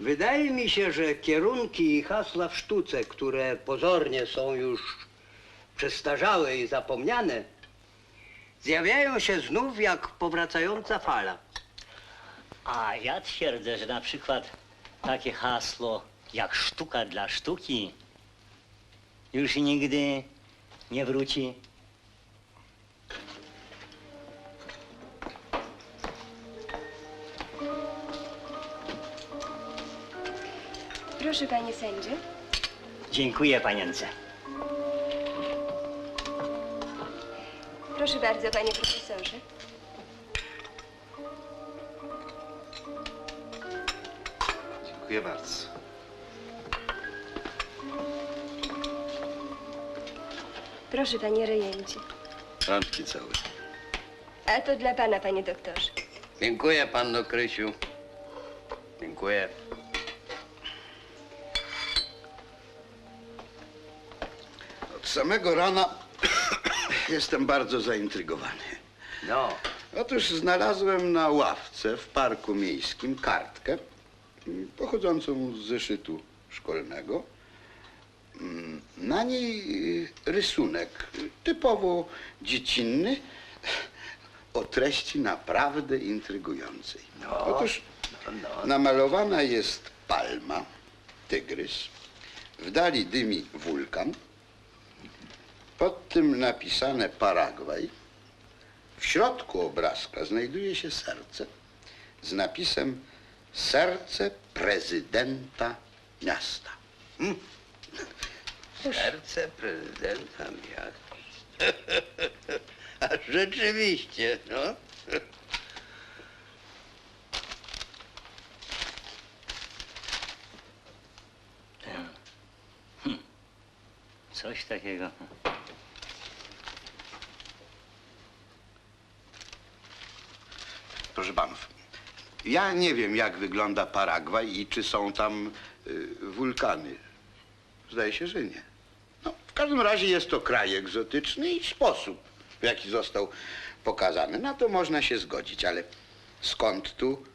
Wydaje mi się, że kierunki i hasła w sztuce, które pozornie są już przestarzałe i zapomniane, zjawiają się znów jak powracająca fala. A ja twierdzę, że na przykład takie hasło jak sztuka dla sztuki już nigdy nie wróci. Proszę, panie sędzio. Dziękuję panience. Proszę bardzo, panie profesorze. Dziękuję bardzo. Proszę, panie rejencie. Rączki całe. A to dla pana, panie doktorze. Dziękuję, panno Krysiu. Dziękuję. Od samego rana jestem bardzo zaintrygowany. No, Otóż znalazłem na ławce w parku miejskim kartkę pochodzącą z zeszytu szkolnego. Na niej rysunek typowo dziecinny o treści naprawdę intrygującej. Otóż namalowana jest palma, tygrys, w dali dymi wulkan, pod tym napisane Paragwaj. W środku obrazka znajduje się serce z napisem Serce prezydenta miasta. serce prezydenta miasta. A rzeczywiście, no. Coś takiego. Proszę panów, ja nie wiem, jak wygląda Paragwaj i czy są tam wulkany. Zdaje się, że nie. No, w każdym razie jest to kraj egzotyczny i sposób, w jaki został pokazany. Na to można się zgodzić, ale skąd tu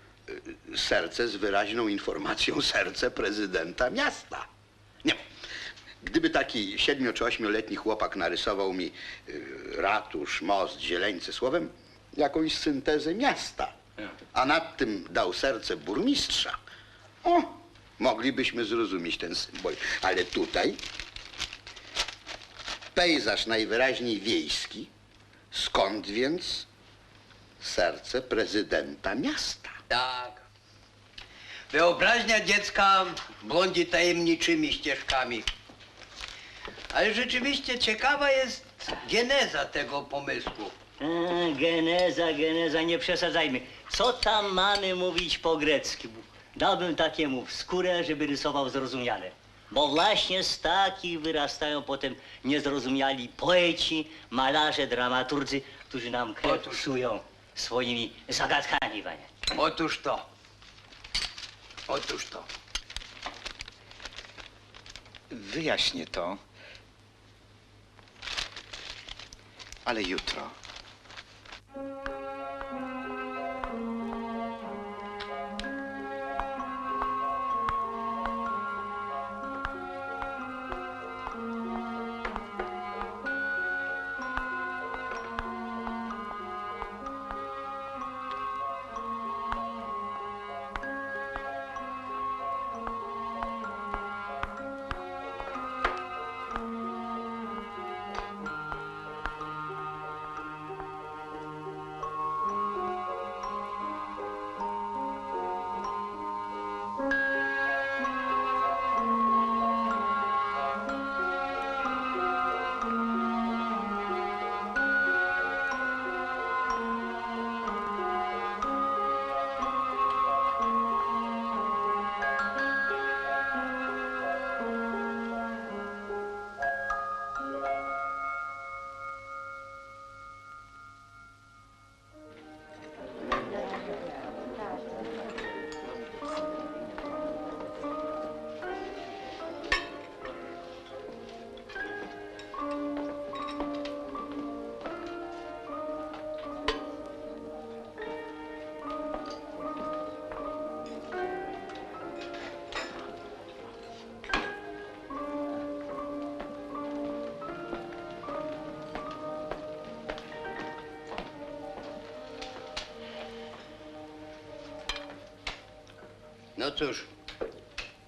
serce z wyraźną informacją serce prezydenta miasta? Nie. Gdyby taki 7- czy 8-letni chłopak narysował mi ratusz, most, zieleńce, słowem jakąś syntezę miasta, a nad tym dał serce burmistrza, moglibyśmy zrozumieć ten symbol. Ale tutaj pejzaż najwyraźniej wiejski, skąd więc serce prezydenta miasta? Tak. Wyobraźnia dziecka błądzi tajemniczymi ścieżkami. Ale rzeczywiście ciekawa jest geneza tego pomysłu. Geneza, nie przesadzajmy. Co tam mamy mówić po grecku? Dałbym takiemu w skórę, żeby rysował zrozumiale. Bo właśnie z takich wyrastają potem niezrozumiali poeci, malarze, dramaturdzy, którzy nam krew psują swoimi zagadkami, panie. Otóż to. Otóż to. Wyjaśnię to, ale jutro. No cóż,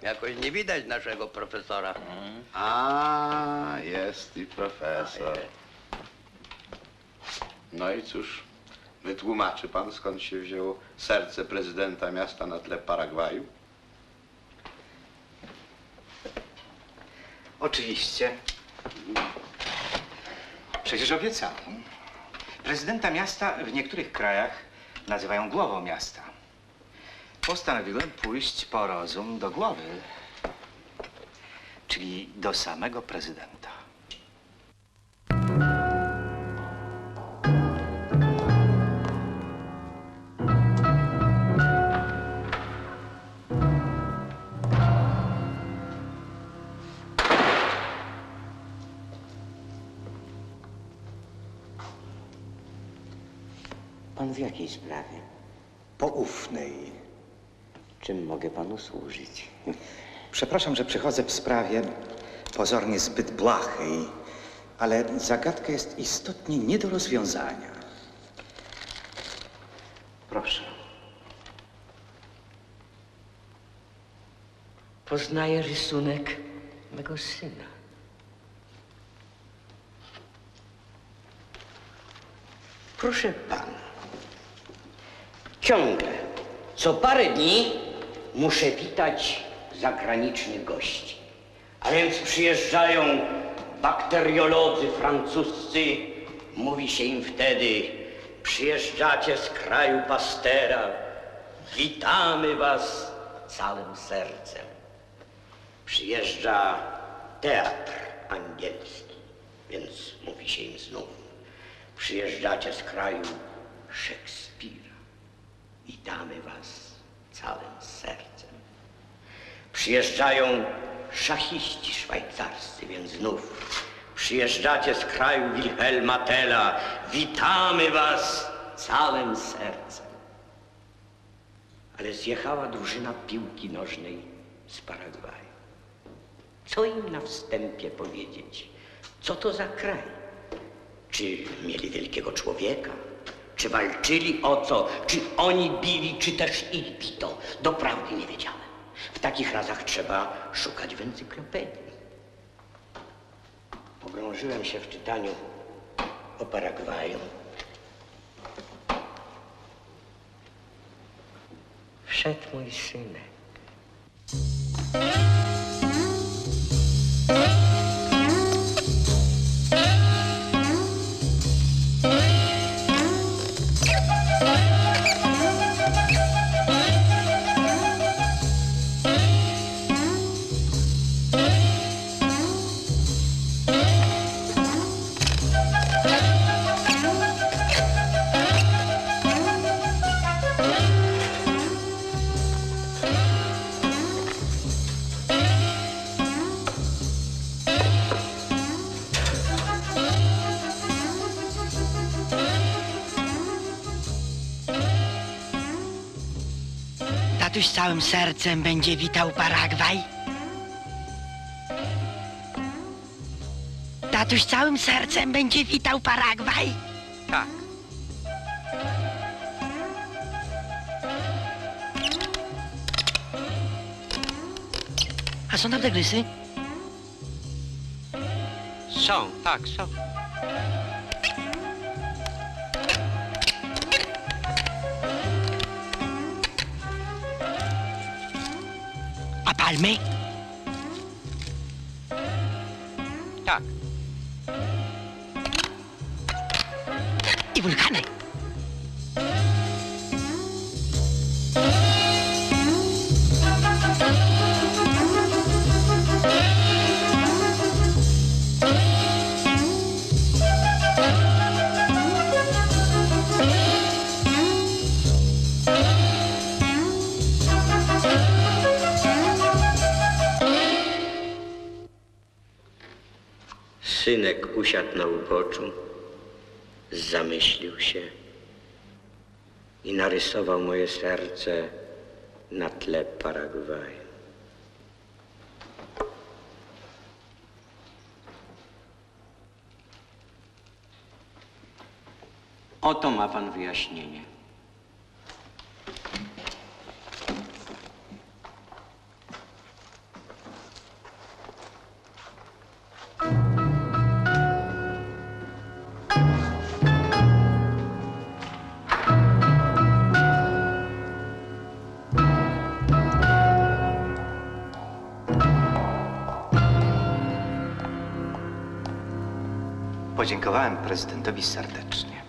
jakoś nie widać naszego profesora. A, jest i profesor. No i cóż, wytłumaczy pan, skąd się wzięło serce prezydenta miasta na tle Paragwaju? Oczywiście. Przecież obiecałem. Prezydenta miasta w niektórych krajach nazywają głową miasta. Postanowiłem pójść po rozum do głowy, czyli do samego prezydenta. Pan w jakiej sprawie? Poufnej. Czym mogę panu służyć? Przepraszam, że przychodzę w sprawie pozornie zbyt błahej, ale zagadka jest istotnie nie do rozwiązania. Proszę. Poznaję rysunek mego syna. Proszę pana, ciągle, co parę dni muszę witać zagranicznych gości. A więc przyjeżdżają bakteriolodzy francuscy, mówi się im wtedy, przyjeżdżacie z kraju Pastera, witamy was całym sercem. Przyjeżdża teatr angielski, więc mówi się im znów, przyjeżdżacie z kraju Szekspira, witamy was całym sercem. Przyjeżdżają szachiści szwajcarscy, więc znów przyjeżdżacie z kraju Wilhelma Tella, witamy was całym sercem. Ale zjechała drużyna piłki nożnej z Paragwaju. Co im na wstępie powiedzieć? Co to za kraj? Czy mieli wielkiego człowieka? Czy walczyli o co? Czy oni bili, czy też ich bito? Doprawdy nie wiedziałem. W takich razach trzeba szukać w encyklopedii. Pogrążyłem się w czytaniu o Paragwaju. Wszedł mój synek. Tatuś całym sercem będzie witał Paragwaj? Tatuś całym sercem będzie witał Paragwaj? Tak. A są tam te glysy? Są, tak, są. A palmy? Tak. I wulkany? Synek usiadł na uboczu, zamyślił się i narysował moje serce na tle Paragwaju. Oto ma pan wyjaśnienie. podziękowałem prezydentowi serdecznie.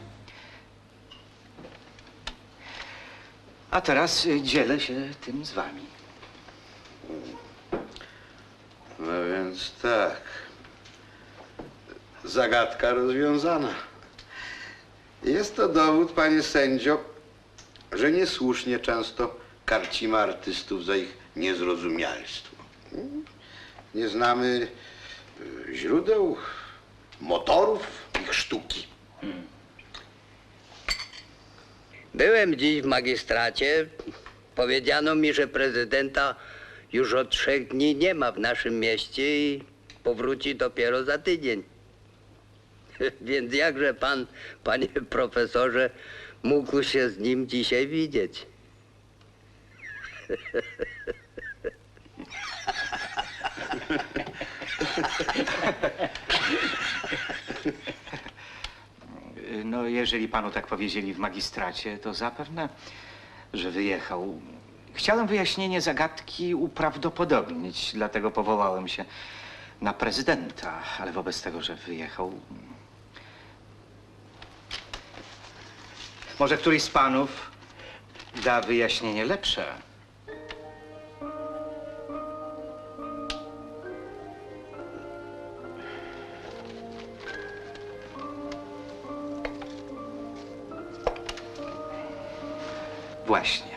A teraz dzielę się tym z wami. No więc tak. Zagadka rozwiązana. Jest to dowód, panie sędzio, że niesłusznie często karcimy artystów za ich niezrozumialstwo. Nie znamy źródeł, motorów ich sztuki. Byłem dziś w magistracie. Powiedziano mi, że prezydenta już od 3 dni nie ma w naszym mieście i powróci dopiero za tydzień. Więc jakże pan, panie profesorze, mógł się z nim dzisiaj widzieć? No, jeżeli panu tak powiedzieli w magistracie, to zapewne, że wyjechał. Chciałem wyjaśnienie zagadki uprawdopodobnić, dlatego powołałem się na prezydenta, ale wobec tego, że wyjechał... Może któryś z panów da wyjaśnienie lepsze? Właśnie.